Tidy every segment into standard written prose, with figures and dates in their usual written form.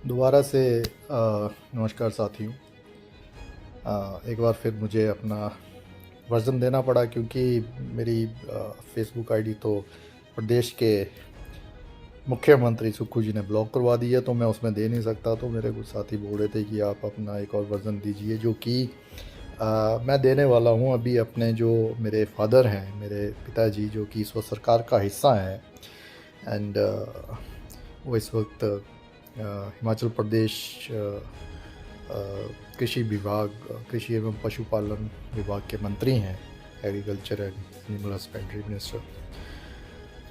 दोबारा से नमस्कार साथियों। एक बार फिर मुझे अपना वर्ज़न देना पड़ा क्योंकि मेरी फ़ेसबुक आईडी तो प्रदेश के मुख्यमंत्री सुक्खू जी ने ब्लॉक करवा दी है, तो मैं उसमें दे नहीं सकता। तो मेरे कुछ साथी बोल रहे थे कि आप अपना एक और वर्ज़न दीजिए, जो कि मैं देने वाला हूँ अभी अपने जो मेरे फ़ादर हैं, मेरे पिताजी, जो कि इस वक्त सरकार का हिस्सा हैं। एंड वो इस वक्त हिमाचल प्रदेश कृषि विभाग, कृषि एवं पशुपालन विभाग के मंत्री हैं, agriculture and animal husbandry minister.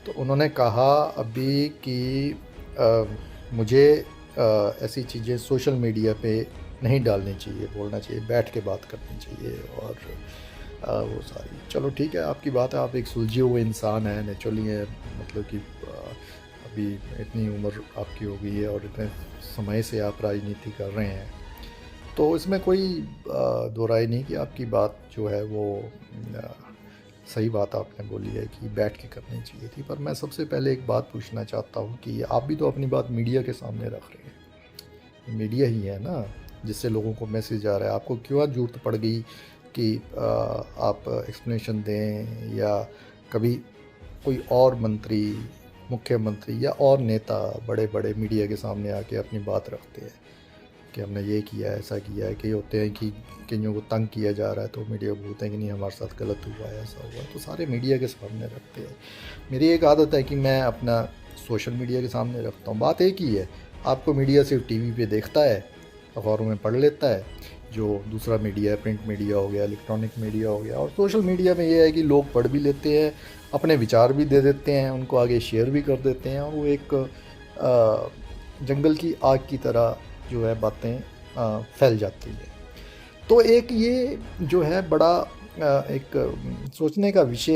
तो उन्होंने कहा अभी कि मुझे ऐसी चीज़ें सोशल मीडिया पे नहीं डालनी चाहिए, बोलना चाहिए, बैठ के बात करनी चाहिए। और वो सारी, चलो ठीक है, आपकी बात है, आप एक सुलझे हुए इंसान हैं, नेचुरली है, मतलब कि अभी इतनी उम्र आपकी हो गई है और इतने समय से आप राजनीति कर रहे हैं, तो इसमें कोई दो राय नहीं कि आपकी बात जो है वो सही बात आपने बोली है कि बैठ के करनी चाहिए थी। पर मैं सबसे पहले एक बात पूछना चाहता हूँ कि आप भी तो अपनी बात मीडिया के सामने रख रहे हैं, मीडिया ही है ना जिससे लोगों को मैसेज आ रहा है। आपको क्यों ज़रूरत पड़ गई कि आप एक्सप्लेनेशन दें, या कभी कोई और मंत्री, मुख्यमंत्री या और नेता बड़े बड़े मीडिया के सामने आके अपनी बात रखते हैं कि हमने ये किया है, ऐसा किया है। कई होते हैं कि कईयों को तंग किया जा रहा है तो मीडिया बोलते हैं कि नहीं, हमारे साथ गलत हुआ है, ऐसा हुआ है, तो सारे मीडिया के सामने रखते हैं। मेरी एक आदत है कि मैं अपना सोशल मीडिया के सामने रखता हूँ। बात एक ही है, आपको मीडिया सिर्फ टीवी पे देखता है, अखबारों में पढ़ लेता है। जो दूसरा मीडिया है, प्रिंट मीडिया हो गया, इलेक्ट्रॉनिक मीडिया हो गया, और सोशल मीडिया में ये है कि लोग पढ़ भी लेते हैं, अपने विचार भी दे देते हैं, उनको आगे शेयर भी कर देते हैं, और वो एक जंगल की आग की तरह जो है बातें फैल जाती है। तो एक ये जो है बड़ा एक सोचने का विषय।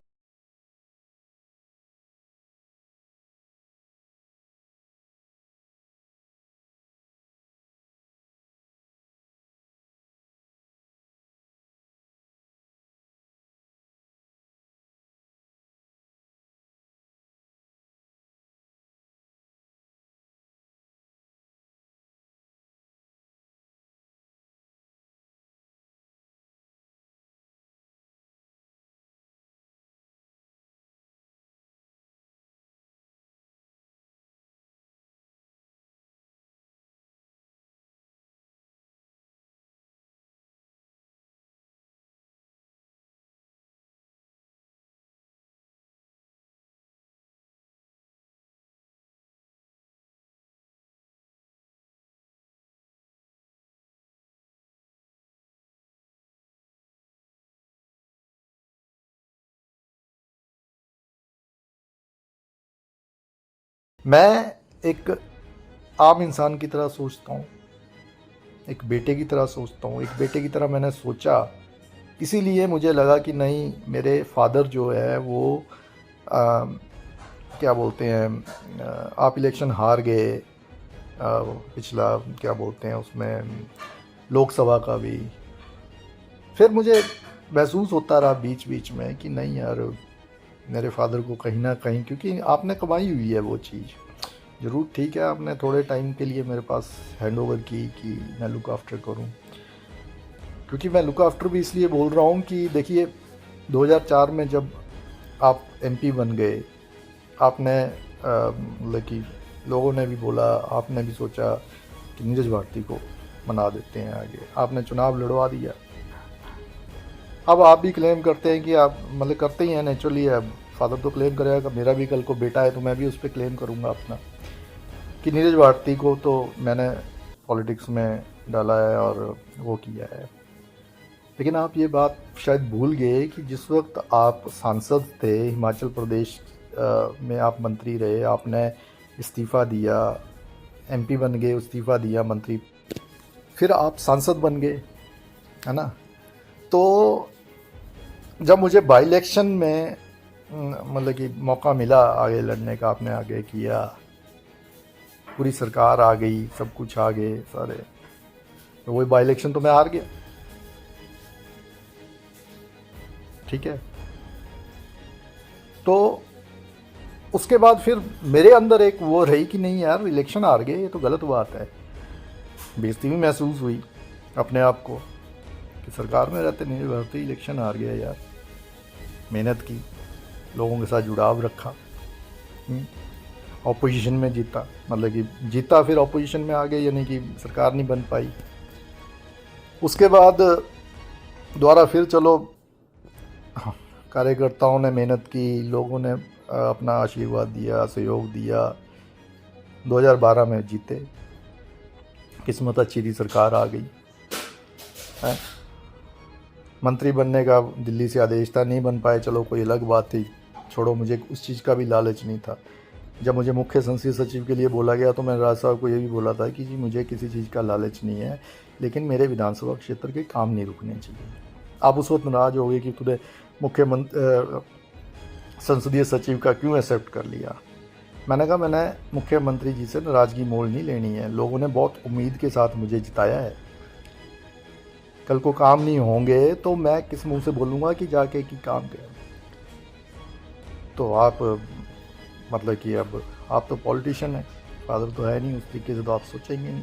मैं एक आम इंसान की तरह सोचता हूँ, एक बेटे की तरह सोचता हूँ, एक बेटे की तरह मैंने सोचा। इसीलिए मुझे लगा कि नहीं, मेरे फादर जो है वो आ, क्या बोलते हैं, आप इलेक्शन हार गए, पिछला क्या बोलते हैं उसमें, लोकसभा का भी। फिर मुझे महसूस होता रहा बीच बीच में कि नहीं यार, मेरे फादर को कहीं ना कहीं, क्योंकि आपने कमाई हुई है वो चीज़, ज़रूर ठीक है, आपने थोड़े टाइम के लिए मेरे पास हैंड ओवर की कि मैं लुक आफ्टर करूं। क्योंकि मैं लुक आफ्टर भी इसलिए बोल रहा हूं कि देखिए, 2004 में जब आप एमपी बन गए, आपने मतलब कि लोगों ने भी बोला, आपने भी सोचा कि नीरज भारती को बना देते हैं आगे, आपने चुनाव लड़वा दिया। अब आप भी क्लेम करते हैं कि आप, मतलब करते ही हैं नेचुरली, अब फादर तो क्लेम करेगा कि मेरा भी कल को बेटा है तो मैं भी उस पर क्लेम करूँगा अपना, कि नीरज भारती को तो मैंने पॉलिटिक्स में डाला है और वो किया है। लेकिन आप ये बात शायद भूल गए कि जिस वक्त आप सांसद थे हिमाचल प्रदेश में, आप मंत्री रहे, आपने इस्तीफ़ा दिया, एमपी बन गए, इस्तीफ़ा दिया मंत्री, फिर आप सांसद बन गए, है ना। तो जब मुझे बाई इलेक्शन में मतलब कि मौका मिला आगे लड़ने का, आपने आगे किया, पूरी सरकार आ गई, सब कुछ आ गए सारे, तो वही बाई इलेक्शन तो मैं हार गया, ठीक है। तो उसके बाद फिर मेरे अंदर एक वो रही कि नहीं यार, इलेक्शन हार गए, ये तो गलत बात है। बेइज्जती भी महसूस हुई अपने आप को कि सरकार में रहते नहीं रहते ही इलेक्शन हार गया यार। मेहनत की, लोगों के साथ जुड़ाव रखा, ऑपोजिशन में जीता, मतलब कि जीता फिर ऑपोजिशन में आ गए, यानी कि सरकार नहीं बन पाई। उसके बाद दोबारा फिर चलो कार्यकर्ताओं ने मेहनत की, लोगों ने अपना आशीर्वाद दिया, सहयोग दिया, 2012 में जीते। किस्मत अच्छी थी, सरकार आ गई है। मंत्री बनने का दिल्ली से आदेश था, नहीं बन पाए, चलो कोई अलग बात थी, छोड़ो, मुझे उस चीज़ का भी लालच नहीं था। जब मुझे मुख्य संसदीय सचिव के लिए बोला गया तो मैंने राज साहब को ये भी बोला था कि जी मुझे किसी चीज़ का लालच नहीं है, लेकिन मेरे विधानसभा क्षेत्र के काम नहीं रुकने चाहिए। आप उस वक्त नाराज़ हो गए कि तूने संसदीय सचिव का क्यों एक्सेप्ट कर लिया। मैंने कहा मैंने मुख्यमंत्री जी से नाराज़गी मोल नहीं लेनी है, लोगों ने बहुत उम्मीद के साथ मुझे जिताया है। कल को काम नहीं होंगे तो मैं किस मुंह से बोलूँगा कि जाके कि काम करें। तो आप मतलब कि अब आप तो पॉलिटिशियन है, फादर तो है नहीं, उस तरीके से तो आप सोचेंगे नहीं।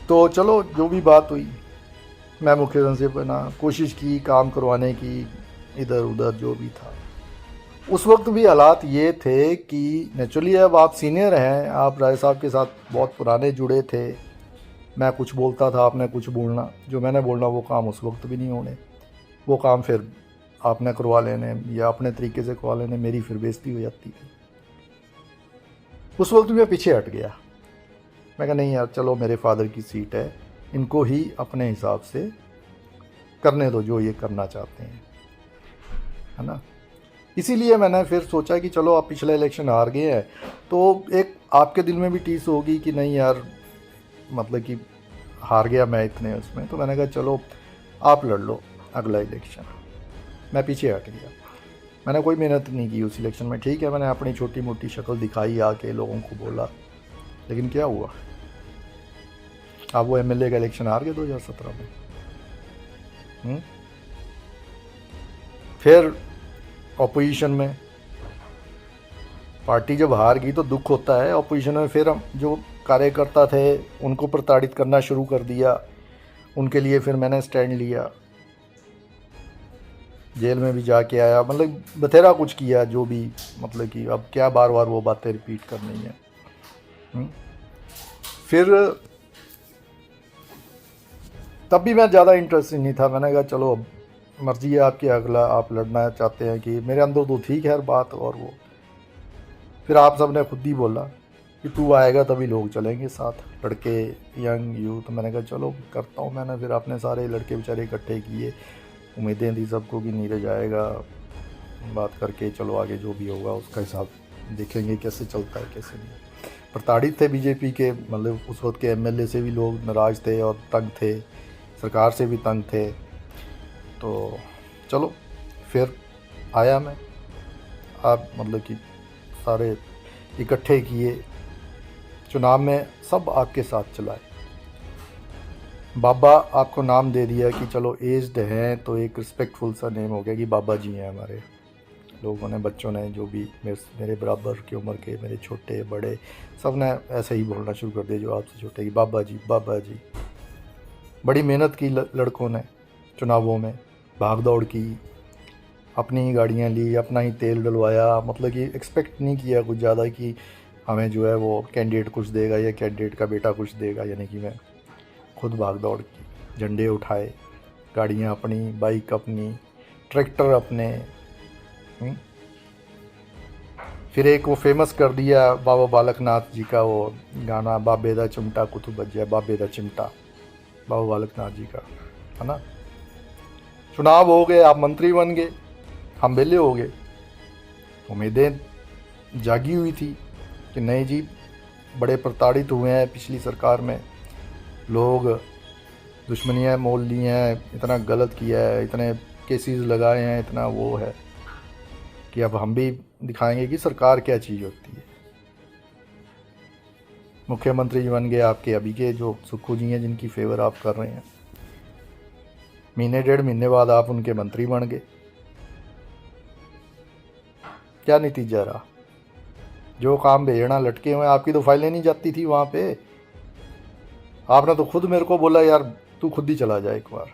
तो चलो जो भी बात हुई, मैं मुख्य सचिव बना, कोशिश की काम करवाने की, इधर उधर जो भी था। उस वक्त भी हालात ये थे कि नेचुरली अब आप सीनियर हैं, आप राय साहब के साथ बहुत पुराने जुड़े थे, मैं कुछ बोलता था, आपने कुछ बोलना, जो मैंने बोलना वो काम उस वक्त भी नहीं होने, वो काम फिर आपने करवा लेने या अपने तरीके से करवा लेने, मेरी फिर बेइज्जती हो जाती थी। उस वक्त मैं पीछे हट गया, मैं कहा नहीं यार चलो मेरे फादर की सीट है, इनको ही अपने हिसाब से करने दो जो ये करना चाहते हैं, है ना। इसीलिए मैंने फिर सोचा कि चलो आप पिछले इलेक्शन हार गए हैं तो एक आपके दिल में भी टीस होगी कि नहीं यार, मतलब कि हार गया मैं इतने उसमें, तो मैंने कहा चलो आप लड़ लो अगला इलेक्शन। मैं पीछे हट गया, मैंने कोई मेहनत नहीं की उस इलेक्शन में। ठीक है, मैंने अपनी छोटी मोटी शक्ल दिखाई, आके लोगों को बोला, लेकिन क्या हुआ, आप वो एमएलए का इलेक्शन हार गए 2017 में। फिर ऑपोजिशन में पार्टी जब हार गई तो दुख होता है, ऑपोजिशन में फिर हम जो कार्यकर्ता थे उनको प्रताड़ित करना शुरू कर दिया, उनके लिए फिर मैंने स्टैंड लिया, जेल में भी जाके आया, मतलब बथेरा कुछ किया जो भी, मतलब कि अब क्या बार बार वो बातें रिपीट करनी है। फिर तब भी मैं ज़्यादा इंटरेस्टेड नहीं था, मैंने कहा चलो अब मर्जी है आपकी, अगला आप लड़ना चाहते हैं कि मेरे अंदर तो ठीक है हर बात। और वो फिर आप सब ने खुद ही बोला कि तू आएगा तभी लोग चलेंगे साथ, लड़के, यंग यूथ। मैंने कहा चलो करता हूँ। मैंने फिर अपने सारे लड़के बेचारे इकट्ठे किए, उम्मीदें थी सबको कि नीरज आएगा, बात करके चलो आगे जो भी होगा उसका हिसाब देखेंगे कैसे चलता है कैसे नहीं। प्रताड़ित थे बीजेपी के, मतलब उस वक्त के एमएलए से भी लोग नाराज़ थे और तंग थे, सरकार से भी तंग थे। तो चलो फिर आया मैं, आप मतलब कि सारे इकट्ठे किए, चुनाव में सब आपके साथ चलाए। बाबा आपको नाम दे दिया कि चलो एज्ड हैं तो एक रिस्पेक्टफुल सा नेम हो गया कि बाबा जी हैं हमारे। लोगों ने, बच्चों ने, जो भी मेरे बराबर की उम्र के, मेरे छोटे बड़े, सब ने ऐसे ही बोलना शुरू कर दिया जो आपसे छोटे कि बाबा जी बाबा जी। बड़ी मेहनत की लड़कों ने, चुनावों में भाग दौड़ की, अपनी ही गाड़ियाँ ली, अपना ही तेल डलवाया, मतलब कि एक्सपेक्ट नहीं किया कुछ ज़्यादा कि हमें जो है वो कैंडिडेट कुछ देगा या कैंडिडेट का बेटा कुछ देगा। यानी कि मैं खुद भाग दौड़ की, झंडे उठाए, गाड़ियाँ अपनी, बाइक अपनी, ट्रैक्टर अपने। फिर एक वो फेमस कर दिया बाबा बालकनाथ जी का वो गाना, बाबे दा चिमटा कुतु बज्या, बाबे दा चिमटा, बाबा बालकनाथ जी का, है ना। चुनाव हो गए, आप मंत्री बन गए, हम बेले हो गए। उम्मीदें जागी हुई थी कि नहीं जी, बड़े प्रताड़ित हुए हैं पिछली सरकार में, लोग दुश्मनियाँ मोल ली हैं, इतना गलत किया है, इतने केसेस लगाए हैं, इतना वो है कि अब हम भी दिखाएंगे कि सरकार क्या चीज़ होती है। मुख्यमंत्री जी बन गए आपके अभी के जो सुक्खू जी हैं, जिनकी फेवर आप कर रहे हैं, महीने डेढ़ महीने बाद आप उनके मंत्री बन गए। क्या नतीजा रहा? जो काम भेजना लटके हुए, आपकी तो फाइलें नहीं जाती थी वहाँ पे, आपने तो खुद मेरे को बोला यार तू खुद ही चला जा एक बार।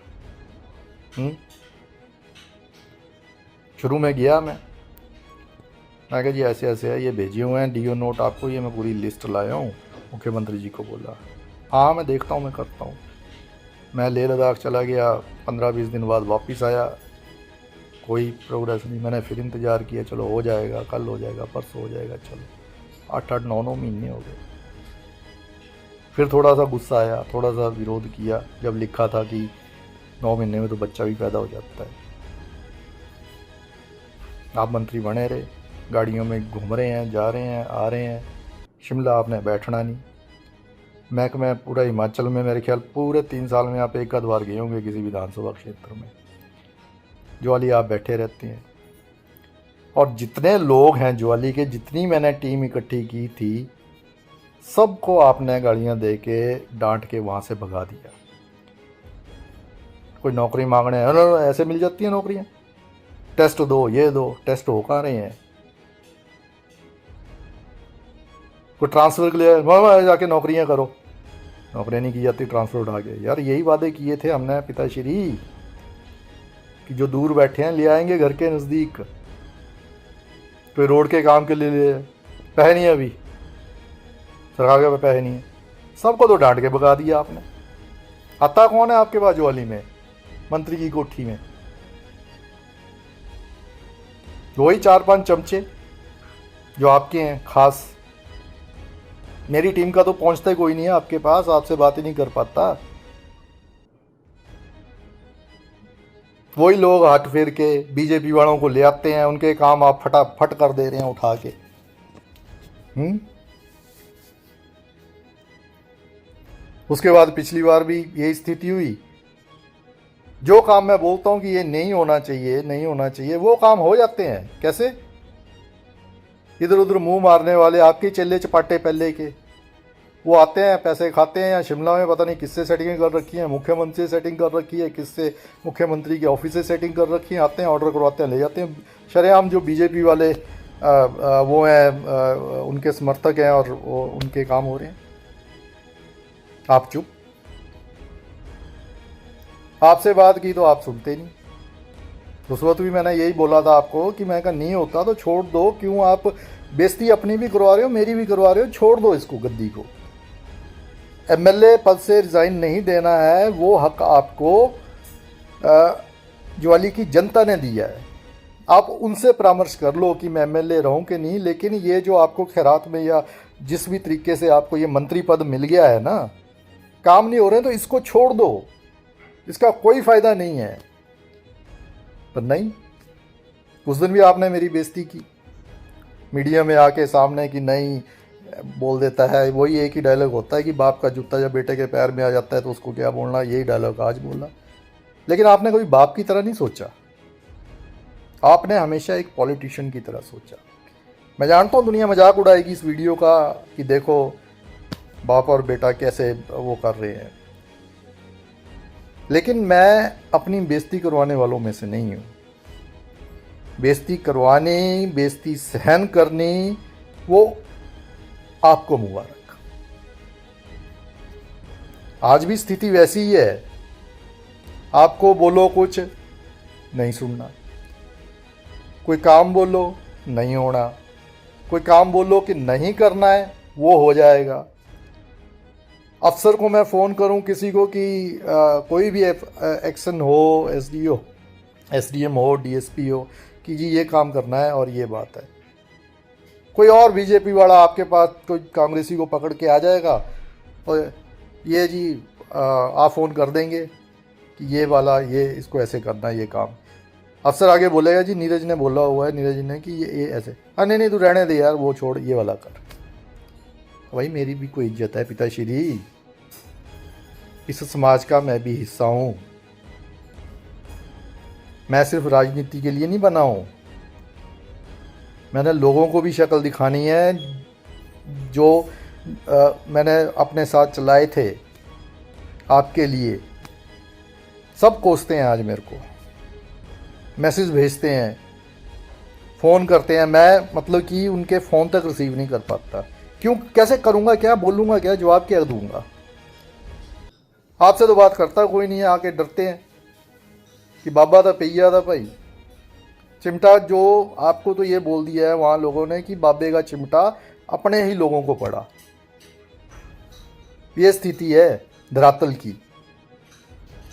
शुरू में गया मैं कहा जी ऐसे ऐसे है, ये भेजे हुए हैं डीओ नोट आपको, ये मैं पूरी लिस्ट लाया हूँ। मुख्यमंत्री जी को बोला हाँ मैं देखता हूँ, मैं करता हूँ। मैं लेह लद्दाख चला गया, 15-20 दिन बाद वापस आया, कोई प्रोग्रेस नहीं। मैंने फिर इंतज़ार किया, चलो हो जाएगा, कल हो जाएगा, परसों हो जाएगा, चलो 8-8 9-9 महीने हो गए। फिर थोड़ा सा गुस्सा आया, थोड़ा सा विरोध किया, जब लिखा था कि 9 महीने में तो बच्चा भी पैदा हो जाता है। आप मंत्री बने रहे, गाड़ियों में घूम रहे हैं, जा रहे हैं, आ रहे हैं, शिमला आपने बैठना नहीं। मैं पूरा हिमाचल में मेरे ख्याल पूरे 3 साल में आप एक आध बार गए होंगे किसी विधानसभा क्षेत्र में, ज्वाली आप बैठे रहते हैं। और जितने लोग हैं ज्वाली के, जितनी मैंने टीम इकट्ठी की थी, सबको आपने गाड़ियां दे के डांट के वहाँ से भगा दिया। कोई नौकरी मांगने ऐसे मिल जाती हैं नौकरियाँ, टेस्ट दो, ये दो, टेस्ट हो कहाँ रहे हैं। कोई ट्रांसफ़र के लिए जाके नौकरियां करो, नौकरियां नहीं की जाती, ट्रांसफ़र उठा के। यार यही वादे किए थे हमने पिताश्री कि जो दूर बैठे हैं ले आएंगे घर के नज़दीक। कोई रोड के काम के लिए पैसे नहीं है, अभी सरकार के पैसे नहीं है, सबको तो डांट के भगा दिया आपने। आता कौन है आपके पास ज्वाली में, मंत्री की कोठी में? वही 4-5 चमचे जो आपके हैं खास। मेरी टीम का तो पहुंचता कोई नहीं है आपके पास, आपसे बात ही नहीं कर पाता। वही लोग हाथ फेर के बीजेपी वालों को ले आते हैं, उनके काम आप फटाफट कर दे रहे हैं उठा के। उसके बाद पिछली बार भी यही स्थिति हुई। जो काम मैं बोलता हूं कि ये नहीं होना चाहिए, नहीं होना चाहिए, वो काम हो जाते हैं। कैसे? इधर उधर मुंह मारने वाले आपके चेले चपाटे पहले के, वो आते हैं, पैसे खाते हैं। या शिमला में पता नहीं किससे सेटिंग कर रखी है, मुख्यमंत्री से सेटिंग कर रखी है, किससे मुख्यमंत्री के ऑफिस से सेटिंग कर रखी है। आते हैं, ऑर्डर करवाते हैं, ले जाते हैं। शरेआम जो बीजेपी वाले वो हैं, उनके समर्थक हैं और वो उनके काम हो रहे हैं। आप चुप। आपसे बात की तो आप सुनते नहीं। उस वक्त भी मैंने यही बोला था आपको कि मैं कहा नहीं होता तो छोड़ दो, क्यों आप बेइज्जती अपनी भी करवा रहे हो, मेरी भी करवा रहे हो, छोड़ दो इसको, गद्दी को। एमएलए पद से रिज़ाइन नहीं देना है, वो हक आपको ज्वाली की जनता ने दिया है। आप उनसे परामर्श कर लो कि मैं एमएलए रहूं कि नहीं, लेकिन ये जो आपको खैरात में या जिस भी तरीके से आपको ये मंत्री पद मिल गया है ना, काम नहीं हो रहे तो इसको छोड़ दो, इसका कोई फ़ायदा नहीं है। पर नहीं, उस दिन भी आपने मेरी बेइज्जती की मीडिया में आके सामने कि नहीं, बोल देता है। वही एक ही डायलॉग होता है कि बाप का जूता जब बेटे के पैर में आ जाता है तो उसको क्या बोलना, यही डायलॉग आज बोला। लेकिन आपने कभी बाप की तरह नहीं सोचा, आपने हमेशा एक पॉलिटिशियन की तरह सोचा। मैं जानता हूँ दुनिया मजाक उड़ाएगी इस वीडियो का कि देखो बाप और बेटा कैसे वो कर रहे हैं, लेकिन मैं अपनी बेइज्जती करवाने वालों में से नहीं हूँ। बेइज्जती करवानी, बेइज्जती सहन करनी, वो आपको मुबारक। आज भी स्थिति वैसी ही है। आपको बोलो कुछ नहीं सुनना, कोई काम बोलो नहीं होना, कोई काम बोलो कि नहीं करना है वो हो जाएगा। अफसर को मैं फ़ोन करूं किसी को कि कोई भी एक्शन हो, एसडीओ एसडीएम हो, डीएसपी हो, कि जी ये काम करना है और ये बात है। कोई और बीजेपी वाला आपके पास कोई कांग्रेसी को पकड़ के आ जाएगा और ये जी आप फ़ोन कर देंगे कि ये वाला, ये इसको ऐसे करना है, ये काम। अफसर आगे बोलेगा जी नीरज ने बोला हुआ है, नीरज ने कि ये ऐसे। नहीं नहीं तू रहने दे यार, वो छोड़, ये वाला कर। भाई मेरी भी कोई इज्जत है पिताश्री, इस समाज का मैं भी हिस्सा हूँ। मैं सिर्फ राजनीति के लिए नहीं बना हूँ, मैंने लोगों को भी शक्ल दिखानी है। जो मैंने अपने साथ चलाए थे आपके लिए, सब कोसते हैं आज मेरे को, मैसेज भेजते हैं, फ़ोन करते हैं। मैं मतलब कि उनके फ़ोन तक रिसीव नहीं कर पाता। क्यों, कैसे करूँगा, क्या बोलूँगा, क्या जवाब क्या दूँगा? आपसे तो बात करता कोई नहीं है, आके डरते हैं कि बाबा था पिया था भाई चिमटा। जो आपको तो ये बोल दिया है वहाँ लोगों ने कि बाबे का चिमटा अपने ही लोगों को पड़ा। ये स्थिति है धरातल की।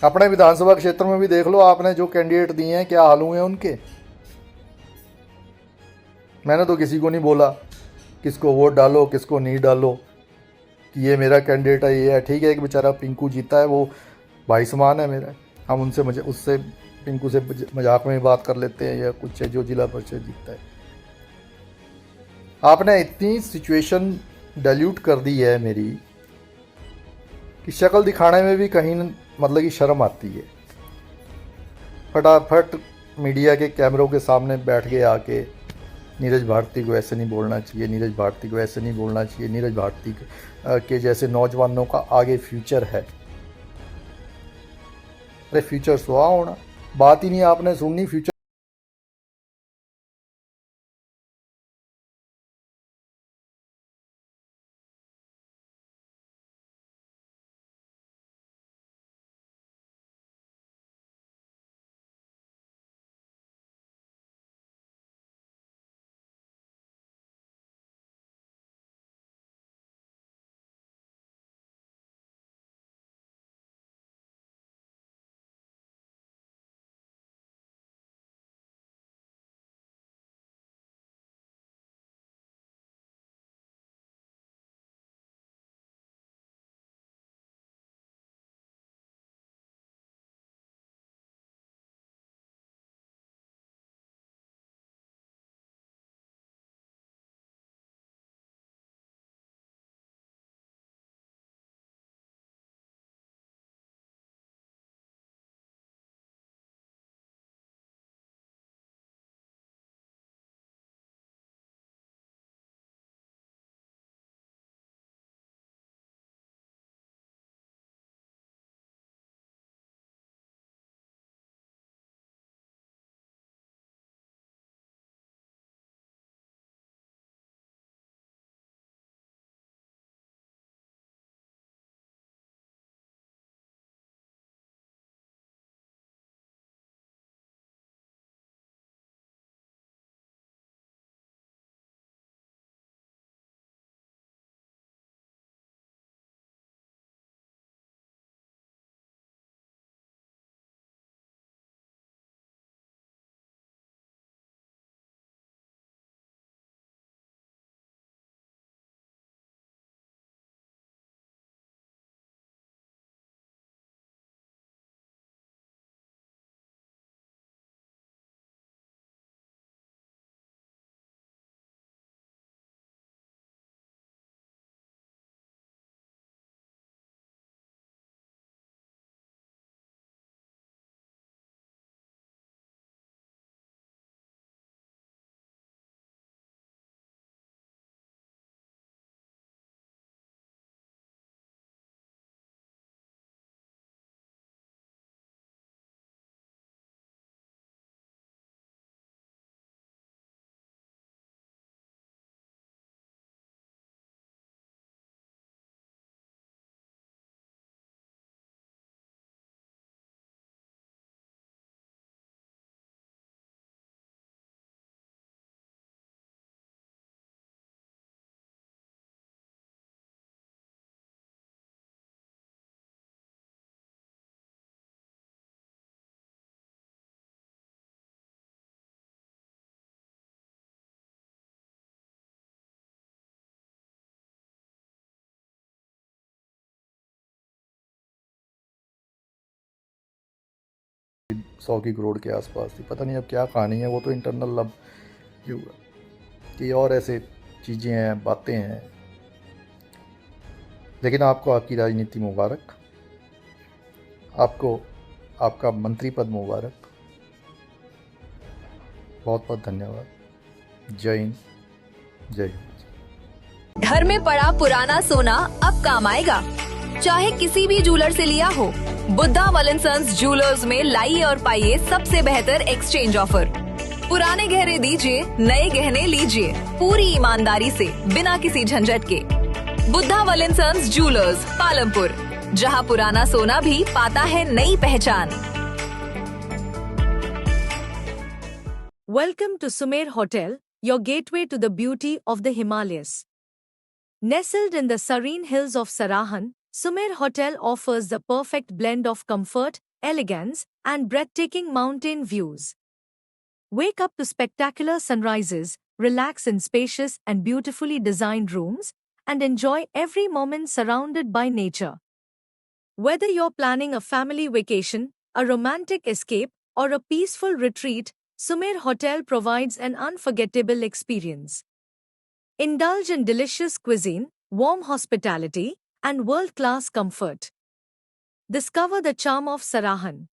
अपने विधानसभा क्षेत्र में भी देख लो, आपने जो कैंडिडेट दिए हैं क्या हाल हुए हैं उनके। मैंने तो किसी को नहीं बोला किसको वोट डालो किसको नहीं डालो, कि ये मेरा कैंडिडेट है ये है। ठीक है, एक बेचारा पिंकू जीता है, वो भाई समान है मेरा, हम उनसे उससे पिंकू से मजाक में बात कर लेते हैं या कुछ है, जो जिला परिषद जीतता है। आपने इतनी सिचुएशन डाइल्यूट कर दी है मेरी कि शक्ल दिखाने में भी कहीं मतलब कि शर्म आती है। फटाफट मीडिया के कैमरों के सामने बैठ के आके नीरज भारती को ऐसे नहीं बोलना चाहिए, नीरज भारती को ऐसे नहीं बोलना चाहिए, नीरज भारती के जैसे नौजवानों का आगे फ्यूचर है। अरे फ्यूचर सुहा होना, बात ही नहीं आपने सुननी फ्यूचर। सौ की करोड़ के आसपास थी, पता नहीं अब क्या कहानी है, वो तो इंटरनल अब कि और ऐसे चीज़ें हैं बातें हैं। लेकिन आपको आपकी राजनीति मुबारक, आपको आपका मंत्री पद मुबारक, बहुत बहुत धन्यवाद। जय हिंद, जय हिंद। घर में पड़ा पुराना सोना अब काम आएगा, चाहे किसी भी जूलर से लिया हो। बुद्धा वलन सन्स जूलर्स में लाइए और पाइए सबसे बेहतर एक्सचेंज ऑफर। पुराने गहने दीजिए, नए गहने लीजिए, पूरी ईमानदारी से, बिना किसी झंझट के। बुद्धा वलन सन्स जूलर्स, पालमपुर। जहां पुराना सोना भी पाता है नई पहचान। Welcome to Sumer Hotel, your gateway to the beauty of the Himalayas. Nestled in the serene hills of Sarahan, Sumer Hotel offers the perfect blend of comfort, elegance, and breathtaking mountain views. Wake up to spectacular sunrises, relax in spacious and beautifully designed rooms, and enjoy every moment surrounded by nature. Whether you're planning a family vacation, a romantic escape, or a peaceful retreat, Sumer Hotel provides an unforgettable experience. Indulge in delicious cuisine, warm hospitality, and world-class comfort. Discover the charm of Sarahan,